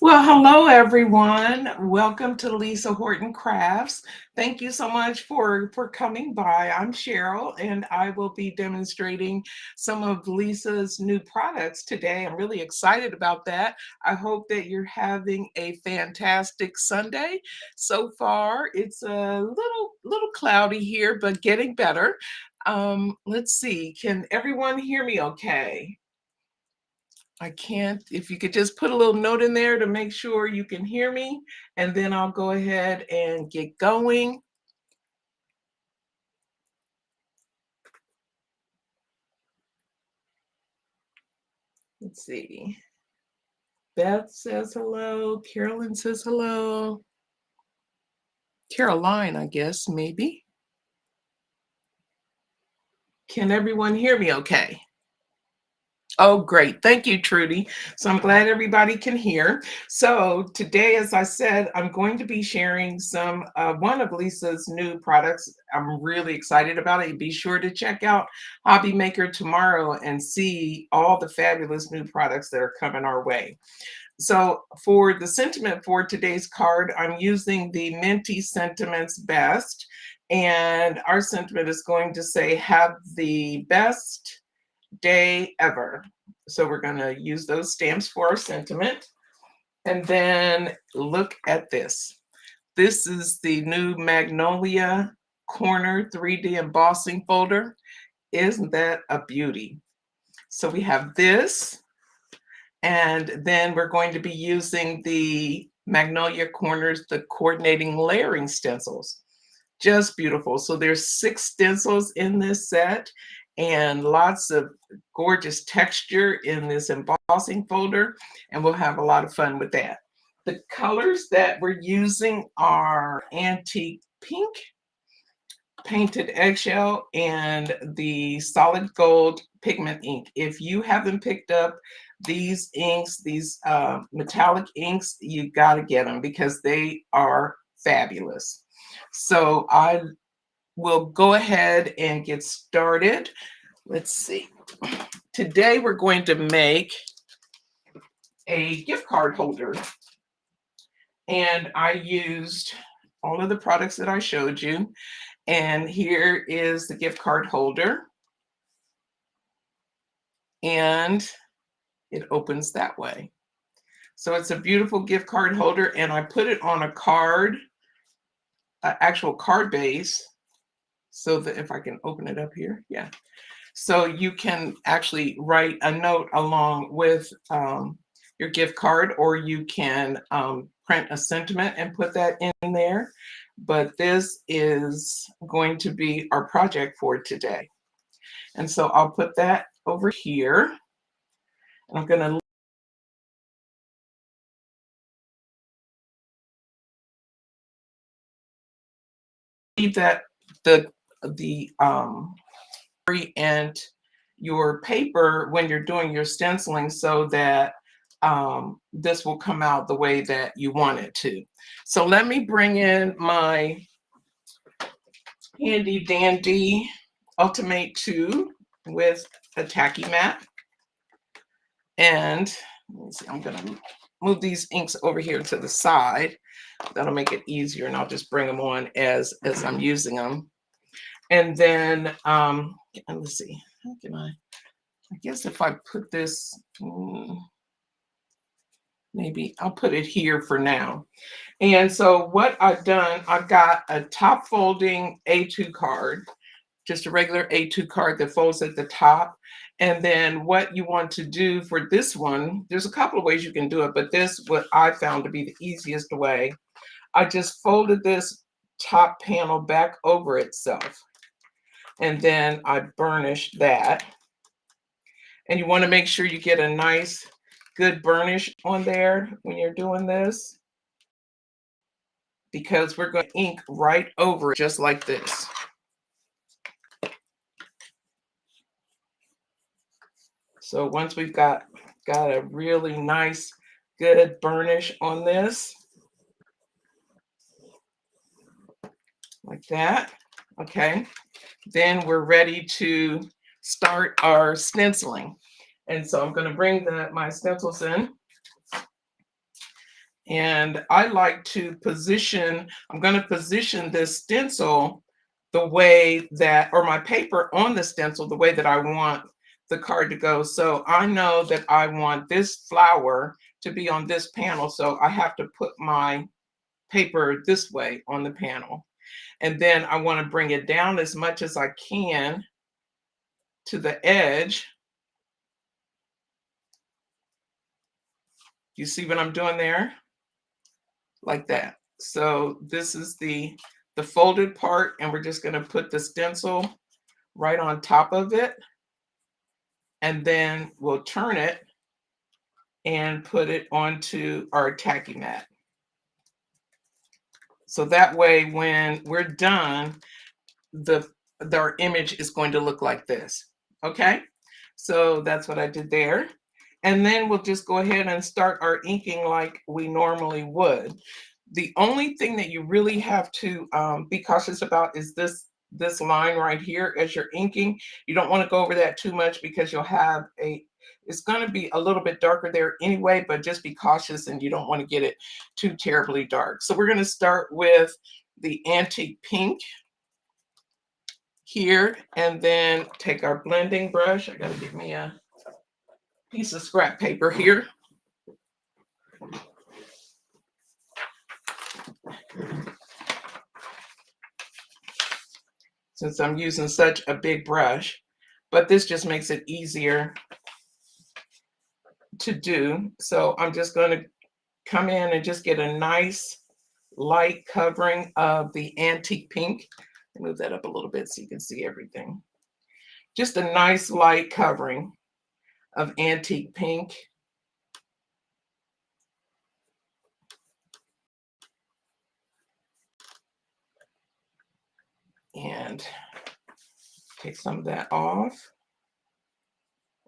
Well, hello everyone. Welcome to Lisa Horton Crafts. Thank you so much for coming by. I'm Sheryl and I will be demonstrating some of Lisa's new products today. I'm really excited about that. I hope that you're having a fantastic Sunday. So far, it's a little cloudy here, but getting better. Let's see. Can everyone hear me okay? I can't, if you could just put a little note in there to make sure you can hear me, and then I'll go ahead and get going. Let's see. Beth says hello. Carolyn says hello. Caroline, I guess, maybe. Can everyone hear me okay? Oh, great. Thank you, Trudy. So I'm glad everybody can hear. So today, as I said, I'm going to be sharing one of Lisa's new products. I'm really excited about it. Be sure to check out Hobby Maker tomorrow and see all the fabulous new products that are coming our way. So for the sentiment for today's card, I'm using the Minty Sentiments Best. And our sentiment is going to say, have the best day ever. So we're going to use those stamps for our sentiment. And then look at this. This is the new Magnolia Corner 3D embossing folder. Isn't that a beauty? So we have this, and then we're going to be using the Magnolia Corners, the coordinating layering stencils. Just beautiful. So there's 6 stencils in this set and lots of gorgeous texture in this embossing folder, and we'll have a lot of fun with that. The colors that we're using are antique pink, painted eggshell, and the solid gold pigment ink. If you haven't picked up these inks, these metallic inks, you got to get them because they are fabulous. So I will go ahead and get started. Let's see. Today we're going to make a gift card holder. And I used all of the products that I showed you. And here is the gift card holder. And it opens that way. So it's a beautiful gift card holder, and I put it on a card, an actual card base, so that if I can open it up here, yeah. So you can actually write a note along with your gift card, or you can print a sentiment and put that in there. But this is going to be our project for today. And so I'll put that over here. And I'm going to leave that the and your paper when you're doing your stenciling, so that this will come out the way that you want it to. So let me bring in my handy dandy Ultimate 2 with a tacky mat. And let's see, I'm gonna move these inks over here to the side. That'll make it easier, and I'll just bring them on as I'm using them. And then let's see, how can I guess if I put this, maybe I'll put it here for now. And so what I've done, I've got a top folding A2 card, just a regular A2 card that folds at the top. And then what you want to do for this one, there's a couple of ways you can do it, but this, what I found to be the easiest way, I just folded this top panel back over itself. And then I burnished that. And you want to make sure you get a nice, good burnish on there when you're doing this, because we're going to ink right over it just like this. So once we've got a really nice, good burnish on this, like that, okay, then we're ready to start our stenciling. And so I'm going to bring my stencils in. And I like to position, I'm going to position this stencil the way that, or my paper on the stencil, the way that I want the card to go. So I know that I want this flower to be on this panel. So I have to put my paper this way on the panel. And then I want to bring it down as much as I can to the edge. You see what I'm doing there? Like that. So this is the folded part, and we're just going to put the stencil right on top of it. And then we'll turn it and put it onto our tacky mat. So that way, when we're done, our image is going to look like this. Okay, so that's what I did there. And then we'll just go ahead and start our inking like we normally would. The only thing that you really have to be cautious about is this line right here as you're inking. You don't want to go over that too much because you'll have it's going to be a little bit darker there anyway, but just be cautious and you don't want to get it too terribly dark. So we're going to start with the antique pink here, and then take our blending brush. I got to get me a piece of scrap paper here. Since I'm using such a big brush, but this just makes it easier to do. So I'm just going to come in and just get a nice light covering of the antique pink. Move that up a little bit so you can see everything. Just a nice light covering of antique pink. And take some of that off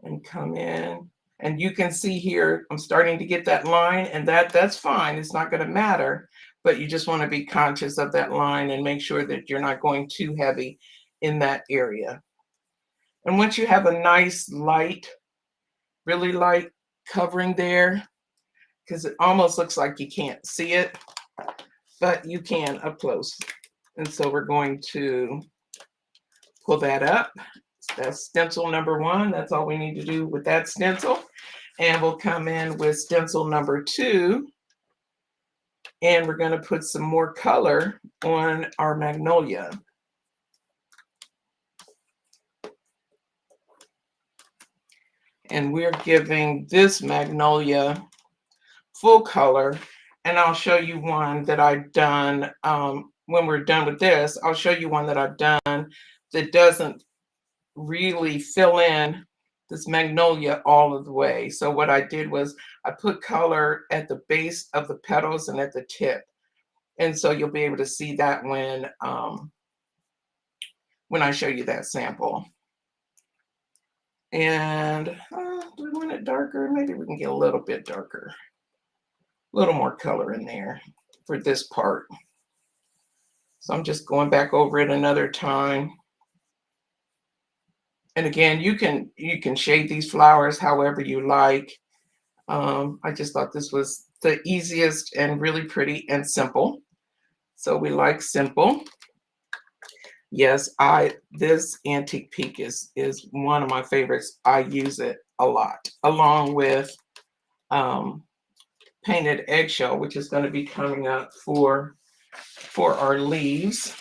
and come in. And you can see here, I'm starting to get that line, and that's fine. It's not going to matter, but you just want to be conscious of that line and make sure that you're not going too heavy in that area. And once you have a nice light, really light covering there, because it almost looks like you can't see it, but you can up close. And so we're going to pull that up. That's stencil number 1. That's all we need to do with that stencil. And we'll come in with stencil number 2. And we're going to put some more color on our magnolia. And we're giving this magnolia full color. And I'll show you one that I've done. When we're done with this, I'll show you one that I've done that doesn't really fill in this magnolia all of the way. So what I did was I put color at the base of the petals and at the tip. And so you'll be able to see that when I show you that sample. And do we want it darker? Maybe we can get a little bit darker. A little more color in there for this part. So I'm just going back over it another time. And again, you can shade these flowers however you like. I just thought this was the easiest and really pretty and simple. So we like simple. Yes, this antique pink is one of my favorites. I use it a lot, along with painted eggshell, which is going to be coming up for our leaves.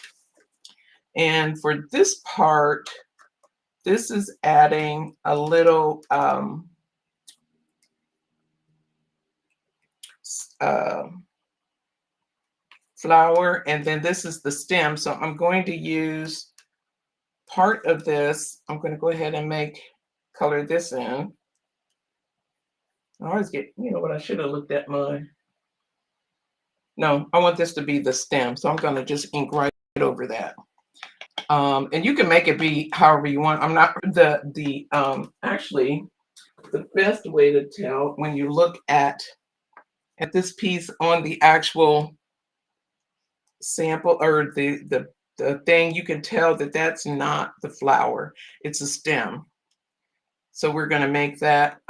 And for this part, this is adding a little flower, and then this is the stem. So I'm going to use part of this. I'm going to go ahead and color this in. I always get, you know what, I should have looked at my, no, I want this to be the stem. So I'm going to just ink right over that. And you can make it be however you want. I'm not actually the best way to tell when you look at this piece on the actual sample or the thing, you can tell that that's not the flower, it's a stem. So we're going to make that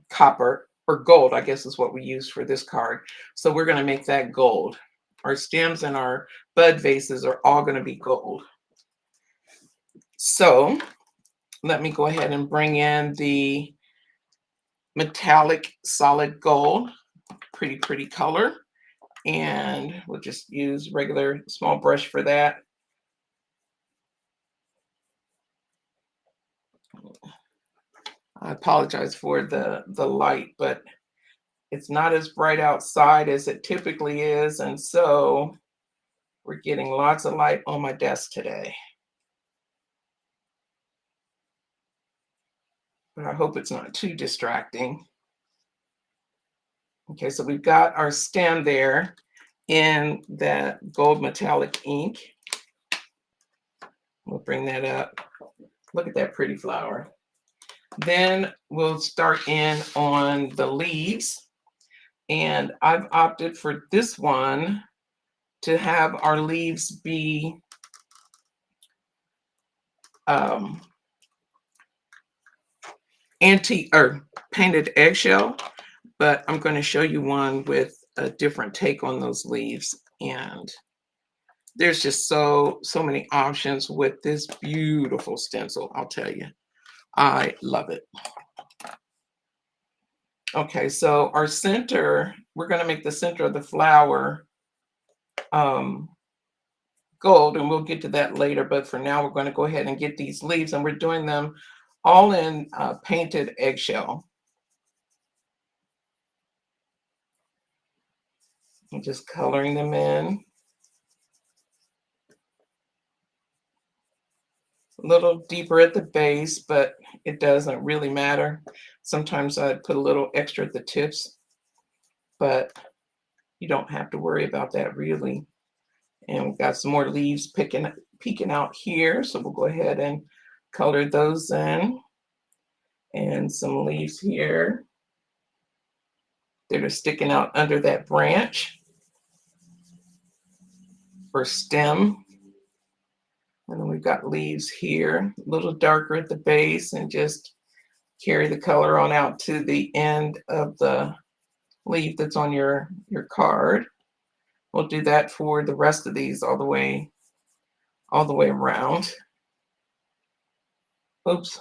copper or gold, I guess is what we use for this card. So we're going to make that gold. Our stems and our bud vases are all going to be gold. So let me go ahead and bring in the metallic solid gold. Pretty, pretty color. And we'll just use regular small brush for that. I apologize for the light, but it's not as bright outside as it typically is, and so we're getting lots of light on my desk today. But I hope it's not too distracting. Okay, so we've got our stem there in that gold metallic ink. We'll bring that up. Look at that pretty flower. Then we'll start in on the leaves. And I've opted for this one to have our leaves be antique or painted eggshell, but I'm going to show you one with a different take on those leaves. And there's just so many options with this beautiful stencil. I'll tell you, I love it. Okay, so our center, we're going to make the center of the flower gold, and we'll get to that later, but for now we're going to go ahead and get these leaves, and we're doing them all in painted eggshell. I'm just coloring them in. A little deeper at the base, but it doesn't really matter. Sometimes I'd put a little extra at the tips, but you don't have to worry about that really. And we've got some more leaves peeking out here, so we'll go ahead and color those in. And some leaves here that are sticking out under that branch or stem. And then we've got leaves here, a little darker at the base, and just carry the color on out to the end of the leaf that's on your card. We'll do that for the rest of these all the way around. Oops,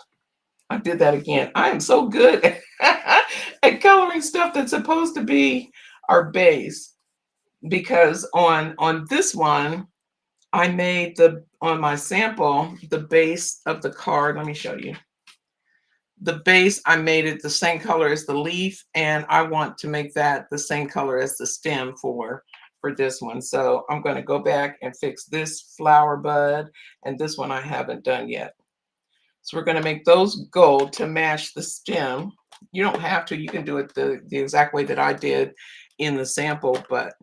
I did that again. I am so good at coloring stuff that's supposed to be our base, because on this one, I made on my sample, the base of the card. Let me show you. The base, I made it the same color as the leaf, and I want to make that the same color as the stem for this one. So I'm going to go back and fix this flower bud, and this one I haven't done yet. So we're going to make those gold to match the stem. You don't have to. You can do it the exact way that I did in the sample, but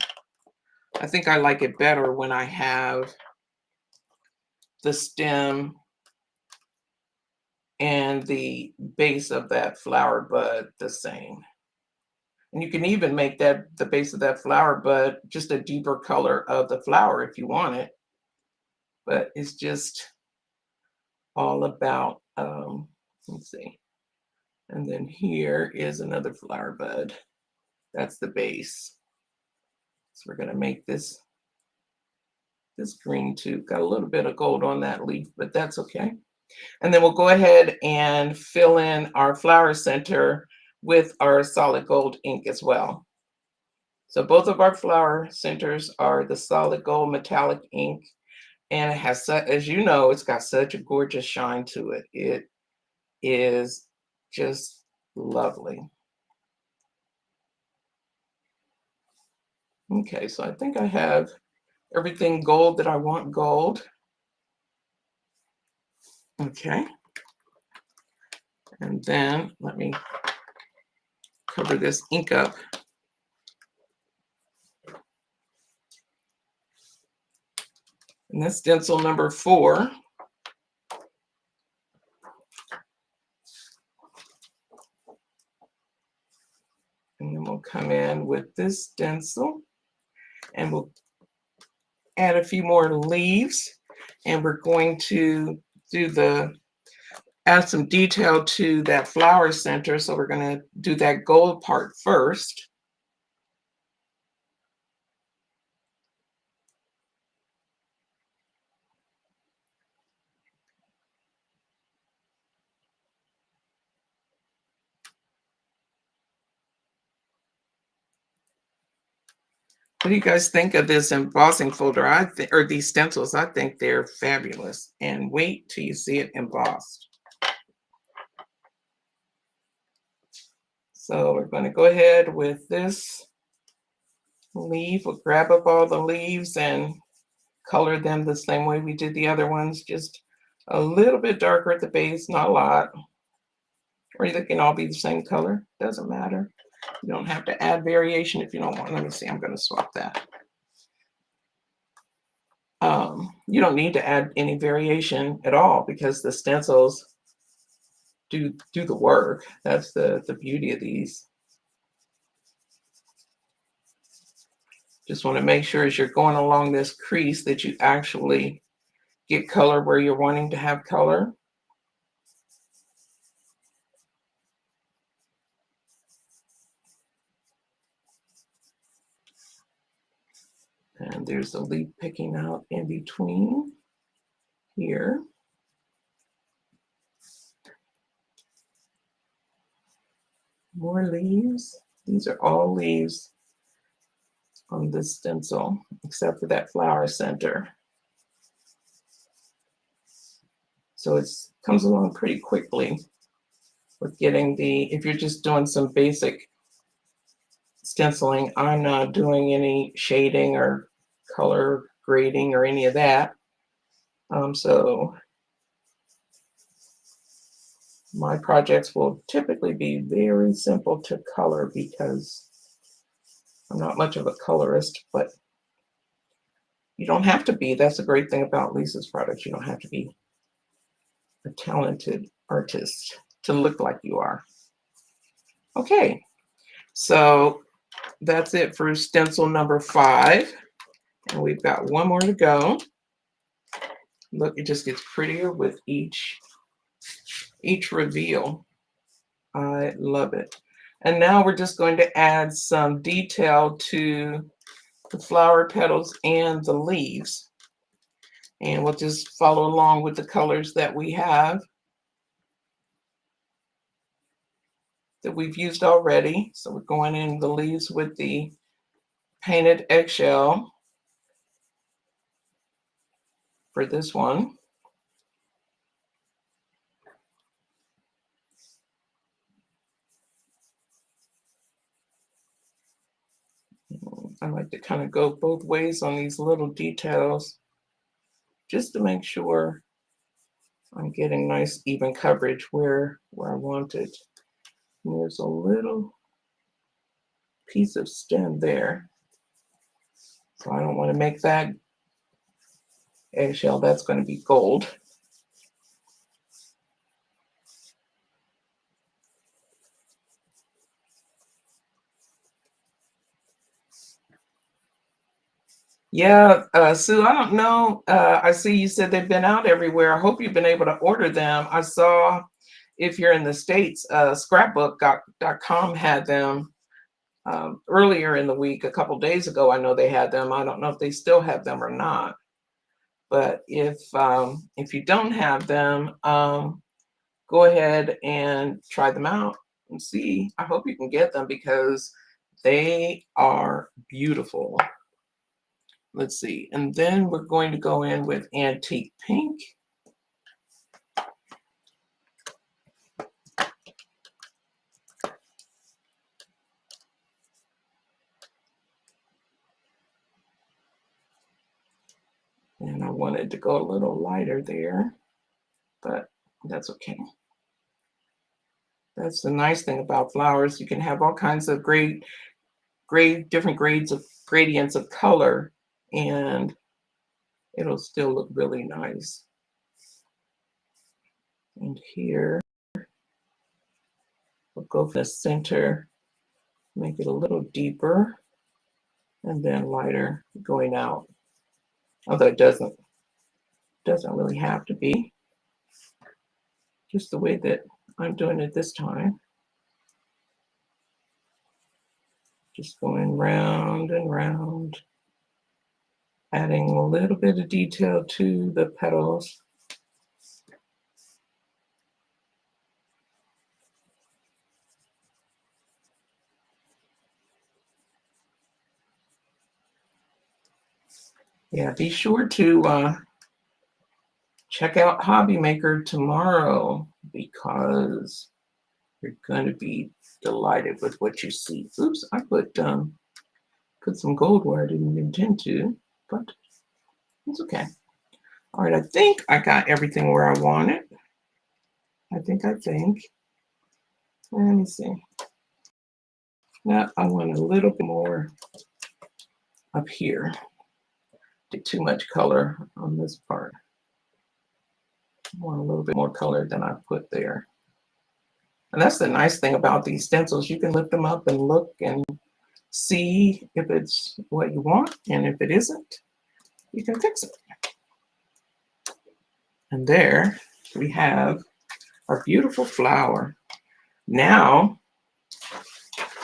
I think I like it better when I have the stem and the base of that flower bud the same. And you can even make that the base of that flower bud just a deeper color of the flower if you want it. But it's just all about, let's see. And then here is another flower bud. That's the base. So we're going to make this green too. Got a little bit of gold on that leaf, but that's okay. And then we'll go ahead and fill in our flower center with our solid gold ink as well. So both of our flower centers are the solid gold metallic ink, and it has, as you know, it's got such a gorgeous shine to it. It is just lovely. Okay, so I think I have everything gold that I want gold. Okay. And then let me cover this ink up. And that's stencil number 4. And then we'll come in with this stencil, and we'll add a few more leaves, and we're going to do the add some detail to that flower center. So we're going to do that gold part first. What do you guys think of this embossing folder? Or these stencils, I think they're fabulous. And wait till you see it embossed. So we're going to go ahead with this leaf. We'll grab up all the leaves and color them the same way we did the other ones, just a little bit darker at the base, not a lot. Or they can all be the same color, doesn't matter. You don't have to add variation if you don't want. Let me see, I'm going to swap that. You don't need to add any variation at all because the stencils do the work. That's the beauty of these. Just want to make sure as you're going along this crease that you actually get color where you're wanting to have color. And there's a leaf picking out in between here. More leaves. These are all leaves on this stencil, except for that flower center. So it comes along pretty quickly with getting if you're just doing some basic stenciling, I'm not doing any shading or color grading or any of that. So my projects will typically be very simple to color because I'm not much of a colorist, but you don't have to be. That's a great thing about Lisa's products. You don't have to be a talented artist to look like you are. Okay, so that's it for stencil number 5. And we've got one more to go. Look, it just gets prettier with each reveal. I love it. And now we're just going to add some detail to the flower petals and the leaves. And we'll just follow along with the colors that we have that we've used already. So we're going in the leaves with the painted eggshell for this one. I like to kind of go both ways on these little details just to make sure I'm getting nice even coverage where I want it. And there's a little piece of stem there. So I don't want to make that eggshell. That's going to be gold. Yeah, Sue, I don't know. I see you said they've been out everywhere. I hope you've been able to order them. I saw if you're in the States, scrapbook.com had them earlier in the week, a couple days ago. I know they had them. I don't know if they still have them or not. But if you don't have them, go ahead and try them out and see. I hope you can get them because they are beautiful. Let's see. And then we're going to go in with antique pink. And I wanted to go a little lighter there, but that's okay. That's the nice thing about flowers. You can have all kinds of different gradients of color, and it'll still look really nice. And here, we'll go for the center, make it a little deeper, and then lighter going out. Although it doesn't really have to be. just the way that I'm doing it this time. Just going round and round, adding a little bit of detail to the petals. Yeah, be sure to check out Hobby Maker tomorrow because you're going to be delighted with what you see. Oops, I put some gold where I didn't intend to, but it's okay. All right, I think I got everything where I want it. I think. Let me see. Now I want a little bit more up here. Get too much color on this part. I want a little bit more color than I put there. And that's the nice thing about these stencils. You can lift them up and look and see if it's what you want, and if it isn't, you can fix it. And there we have our beautiful flower. Now,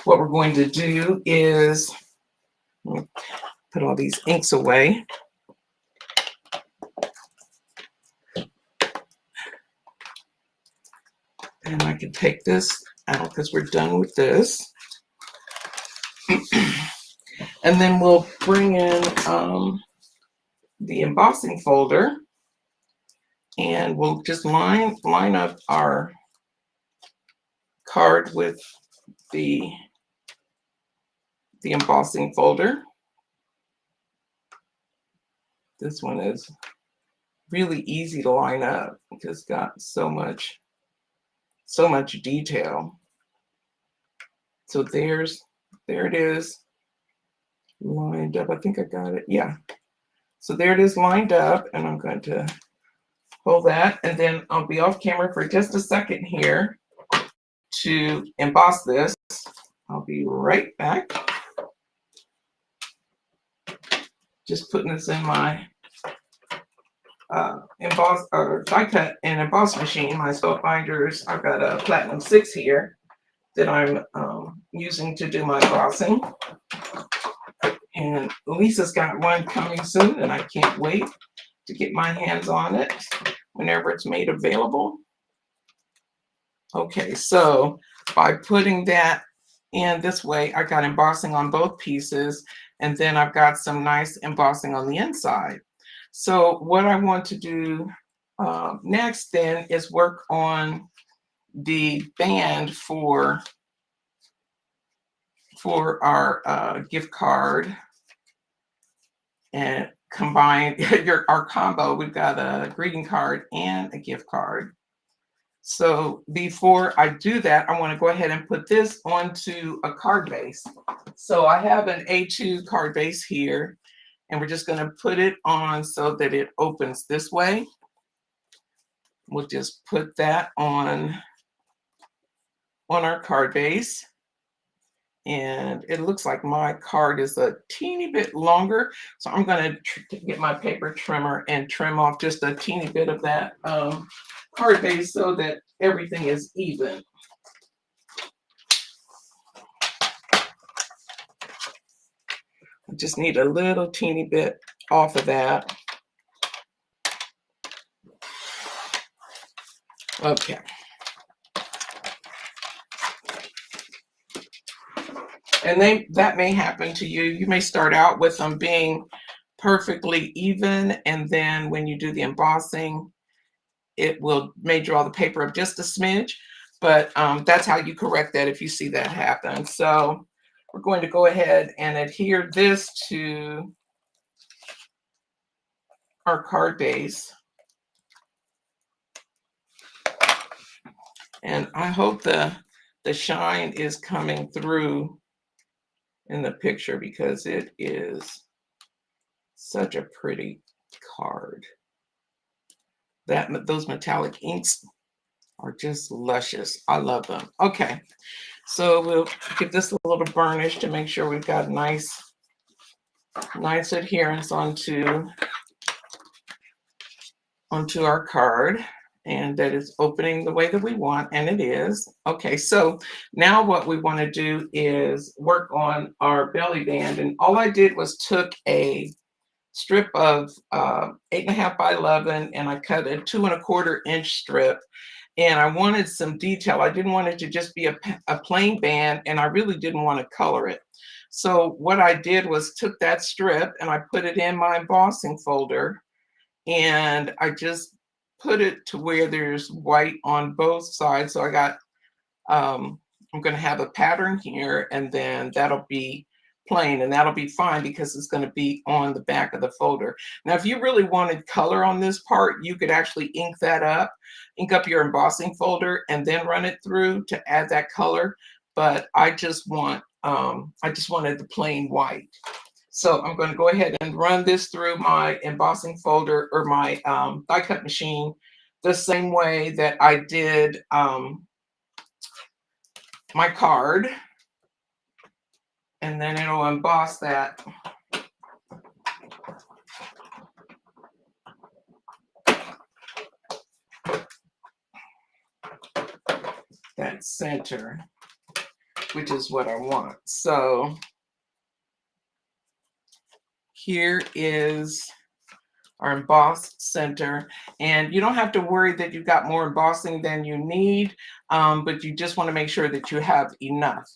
what we're going to do is put all these inks away. And I can take this out because we're done with this. And then we'll bring in the embossing folder, and we'll just line up our card with the embossing folder. This one is really easy to line up because it's got so much detail. So there it is, lined up. I think I got it. Yeah. So there it is lined up, and I'm going to hold that, and then I'll be off camera for just a second here to emboss this. I'll be right back. Just putting this in my die cut and emboss machine, my spot binders. I've got a Platinum 6 here that I'm using to do my embossing. And Lisa's got one coming soon, and I can't wait to get my hands on it whenever it's made available. Okay, so by putting that in this way, I got embossing on both pieces, and then I've got some nice embossing on the inside. So what I want to do next then is work on the band for our gift card, and combine our combo. We've got a greeting card and a gift card. So before I do that, I want to go ahead and put this onto a card base. So I have an A2 card base here, and we're just going to put it on so that it opens this way. We'll just put that on our card base. And it looks like my card is a teeny bit longer. So I'm going to get my paper trimmer and trim off just a teeny bit of that card base so that everything is even. I just need a little teeny bit off of that. Okay. And that may happen to you. You may start out with them being perfectly even, and then when you do the embossing, it may draw the paper up just a smidge, but that's how you correct that if you see that happen. So we're going to go ahead and adhere this to our card base. And I hope the shine is coming through in the picture because it is such a pretty card. Those metallic inks are just luscious. I love them. Okay, so we'll give this a little burnish to make sure we've got nice adherence onto our card. and that it's opening the way that we want, and it is. Okay, so now what we want to do is work on our belly band, and all I did was took a strip of 8.5 by 11, and I cut a 2.25 inch strip, and I wanted some detail. I didn't want it to just be a plain band, and I really didn't want to color it. So what I did was took that strip and I put it in my embossing folder, and I just put it to where there's white on both sides. So I got, I'm going to have a pattern here, and then that'll be plain, and that'll be fine because it's going to be on the back of the folder. Now, if you really wanted color on this part, you could actually ink that up, ink up your embossing folder, and then run it through to add that color. But I just wanted the plain white. So I'm going to go ahead and run this through my embossing folder or my die cut machine the same way that I did my card. And then it'll emboss that. That center, which is what I want. So here is our embossed center, and you don't have to worry that you've got more embossing than you need, but you just want to make sure that you have enough.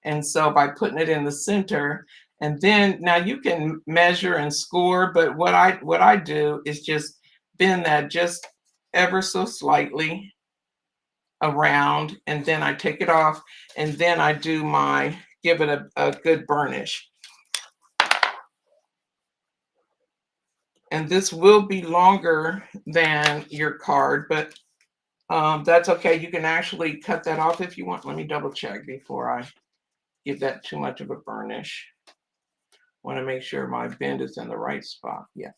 And so by putting it in the center, and then now you can measure and score, but what I do is just bend that just ever so slightly around, and then I take it off, and then I do give it a good burnish. And this will be longer than your card, but that's okay. You can actually cut that off if you want. Let me double check before I give that too much of a burnish. Want to make sure my bend is in the right spot. Yeah.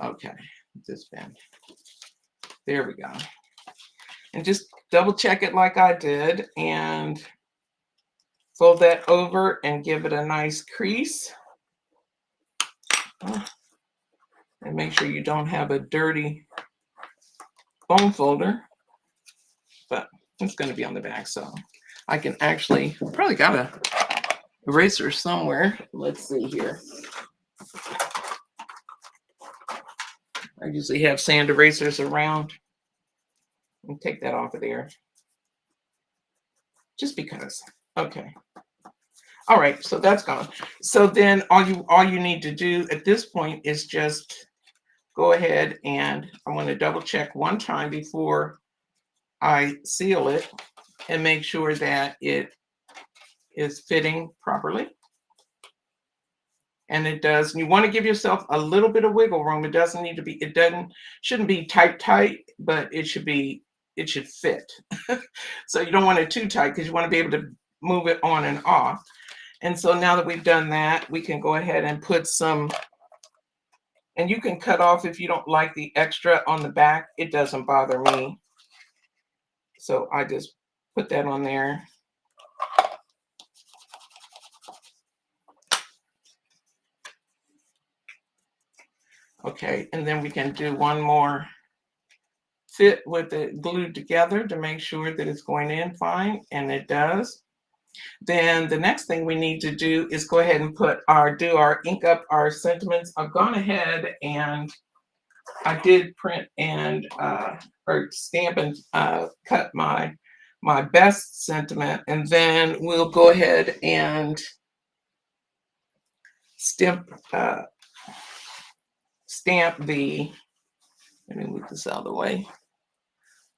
Okay, this bend. There we go. And just double check it like I did, and fold that over and give it a nice crease. And make sure you don't have a dirty bone folder, but it's going to be on the back, so I can actually probably got a eraser somewhere. Let's see here. I usually have sand erasers around. And take that off of there, just because. Okay. All right, so that's gone. So then all you need to do at this point is just go ahead, and I want to double check one time before I seal it and make sure that it is fitting properly. And it does. And you want to give yourself a little bit of wiggle room. It doesn't need to be, shouldn't be tight, but it should fit. So you don't want it too tight because you want to be able to move it on and off. And so now that we've done that, we can go ahead and put some, and you can cut off if you don't like the extra on the back. It doesn't bother me. So I just put that on there. Okay, and then we can do one more fit with it glued together to make sure that it's going in fine, and it does. Then the next thing we need to do is go ahead and do our ink up our sentiments. I've gone ahead and I did print and or stamp and cut my best sentiment, and then we'll go ahead and stamp the, let me move this out of the way.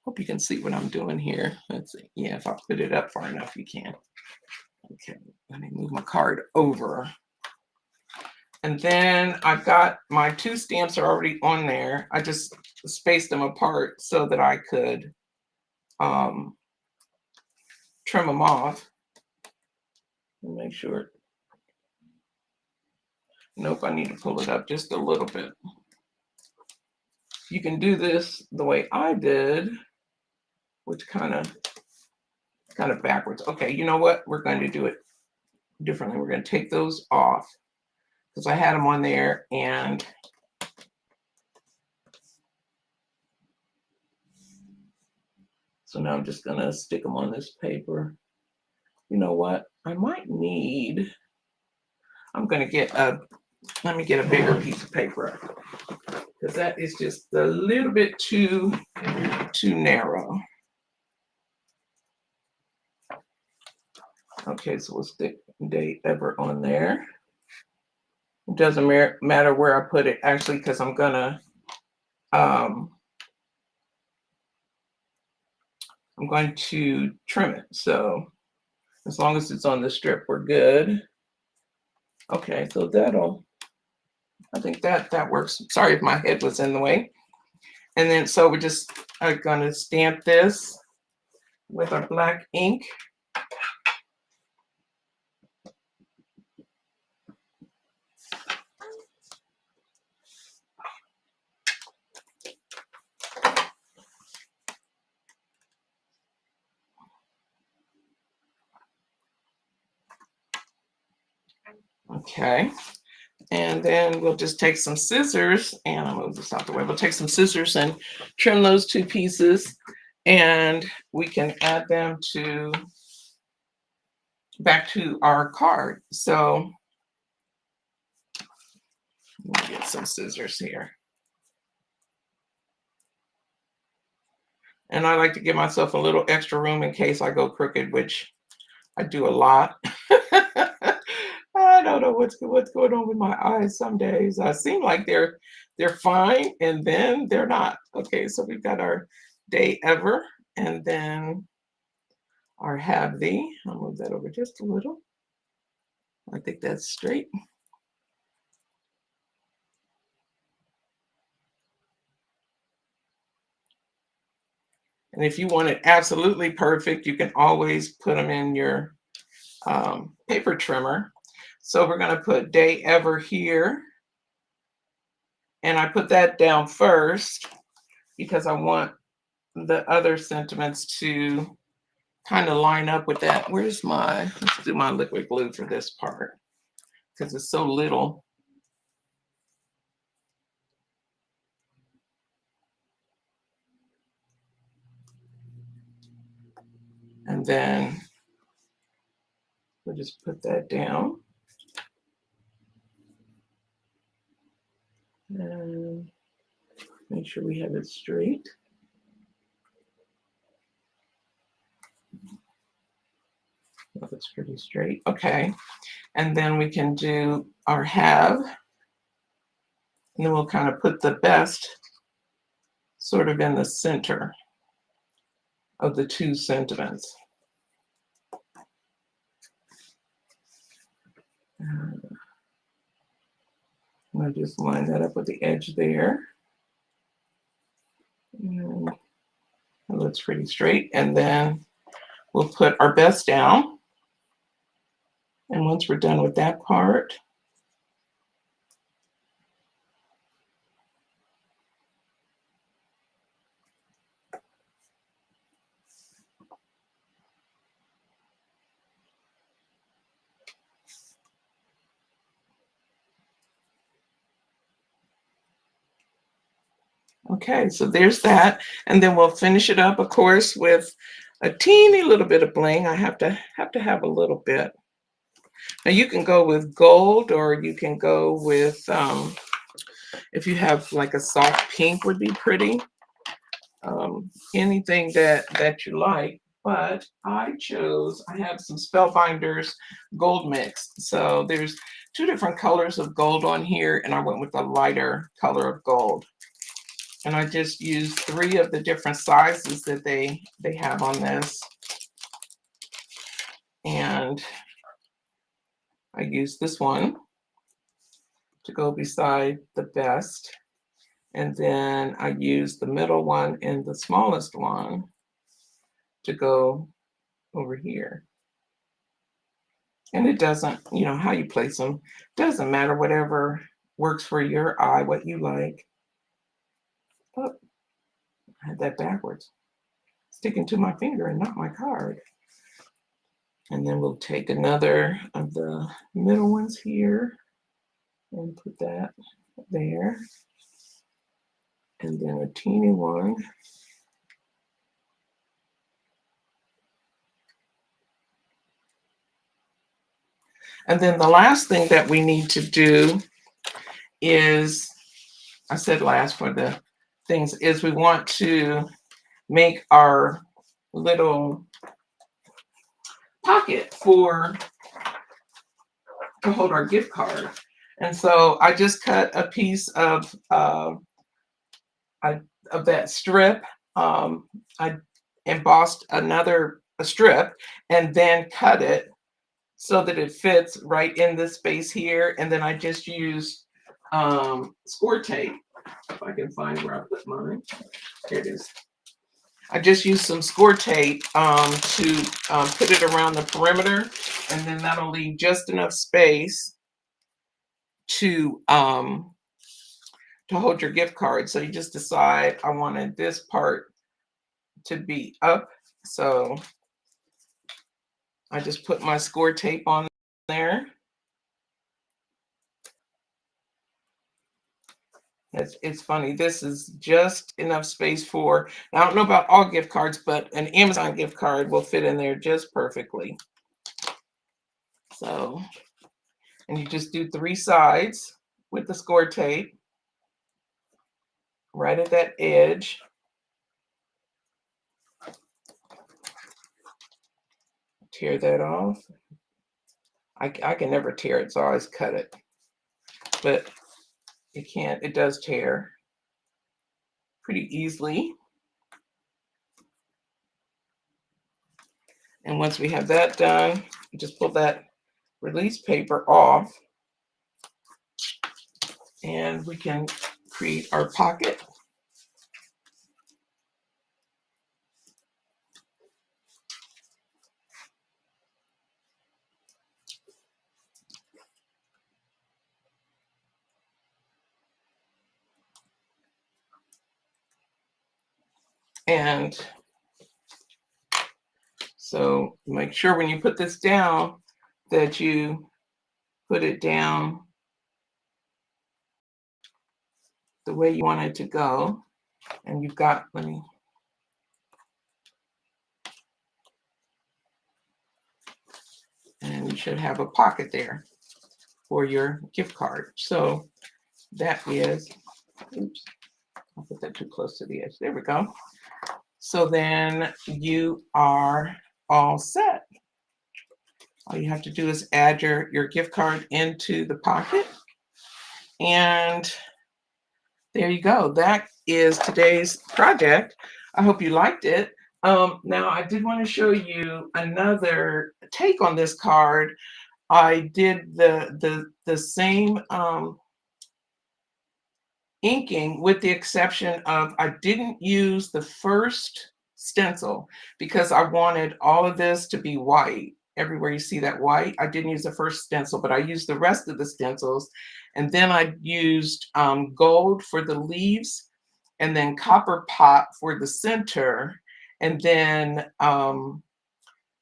Hope you can see what I'm doing here. Let's see. Yeah, if I put it up far enough, you can. Okay, let me move my card over. And then I've got my two stamps are already on there. I just spaced them apart so that I could trim them off. Make sure. Nope, I need to pull it up just a little bit. You can do this the way I did, which kind of backwards. Okay, you know what? We're going to do it differently. We're going to take those off because I had them on there, and So now I'm just gonna stick them on this paper. You know what? I might need, I'm gonna get a, let me get a bigger piece of paper because that is just a little bit too narrow. Okay, so we'll stick date ever on there. It doesn't matter where I put it actually, because I'm gonna I'm going to trim it. So as long as it's on the strip, we're good. Okay, so that'll, I think that works. Sorry if my head was in the way. And then so we're just gonna stamp this with our black ink. Okay, and then we'll just take some scissors, and I'll move this out the way. We'll take some scissors and trim those two pieces, and we can add them to back to our card. So let me get some scissors here. And I like to give myself a little extra room in case I go crooked, which I do a lot. I don't know what's going on with my eyes some days. I seem like they're fine, and then they're not. Okay, so we've got our day ever, and then our have thee. I'll move that over just a little. I think that's straight. And if you want it absolutely perfect, you can always put them in your paper trimmer. So we're going to put day ever here. And I put that down first because I want the other sentiments to kind of line up with that. Where's my, let's do my liquid glue for this part because it's so little. And then we'll just put that down. And make sure we have it straight. Oh, it's pretty straight. Okay. And then we can do our have. And then we'll kind of put the best sort of in the center of the two sentiments. I'm going to just line that up with the edge there. And that looks pretty straight. And then we'll put our best down. And once we're done with that part, okay, so there's that. And then we'll finish it up, of course, with a teeny little bit of bling. I have to have a little bit. Now you can go with gold, or you can go with, if you have like a soft pink would be pretty. Anything that you like. But I have some Spellbinders gold mix. So there's two different colors of gold on here, and I went with a lighter color of gold. And I just used 3 of the different sizes that they have on this. And I used this one to go beside the best. And then I used the middle one and the smallest one to go over here. And it doesn't, you know, how you place them, doesn't matter, whatever works for your eye, what you like. Oh, I had that backwards, sticking to my finger and not my card. And then we'll take another of the middle ones here and put that there. And then a teeny one And then the last thing that we need to do is, I said last for the things, is we want to make our little pocket to hold our gift card. And so I just cut a piece of that strip. I embossed a strip and then cut it so that it fits right in this space here. And then I just used score tape. If I can find where I put mine. Here it is. I just used some score tape to put it around the perimeter, and then that'll leave just enough space to hold your gift card. So you just decide, I wanted this part to be up, so I just put my score tape on there. It's funny, this is just enough space for, I don't know about all gift cards, but an Amazon gift card will fit in there just perfectly. So, and you just do 3 sides with the score tape right at that edge. Tear that off. I can never tear it, so I always cut it. But it does tear pretty easily. And once we have that done, you just pull that release paper off and we can create our pocket. And so make sure when you put this down that you put it down the way you want it to go. And you've got, and you should have a pocket there for your gift card. So that is, oops, I'll put that too close to the edge. There we go. So then you are all set. All you have to do is add your gift card into the pocket. And there you go. That is today's project. I hope you liked it. Now, I did want to show you another take on this card. I did the same inking, with the exception of I didn't use the first stencil because I wanted all of this to be white. Everywhere you see that white, I didn't use the first stencil, but I used the rest of the stencils. And then I used gold for the leaves, and then copper pot for the center. And then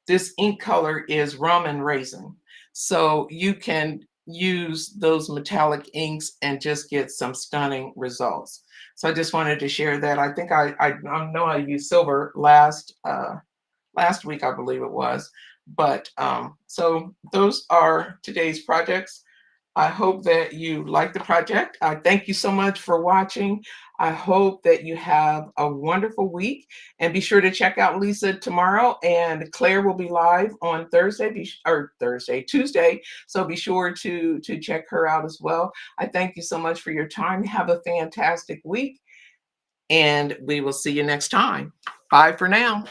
this ink color is rum and raisin. So you can use those metallic inks and just get some stunning results. So I just wanted to share that. I think I know I used silver last week, I believe it was. But so those are today's projects. I hope that you like the project. I thank you so much for watching. I hope that you have a wonderful week, and be sure to check out Lisa tomorrow, and Claire will be live on Tuesday. So be sure to check her out as well. I thank you so much for your time. Have a fantastic week, and we will see you next time. Bye for now.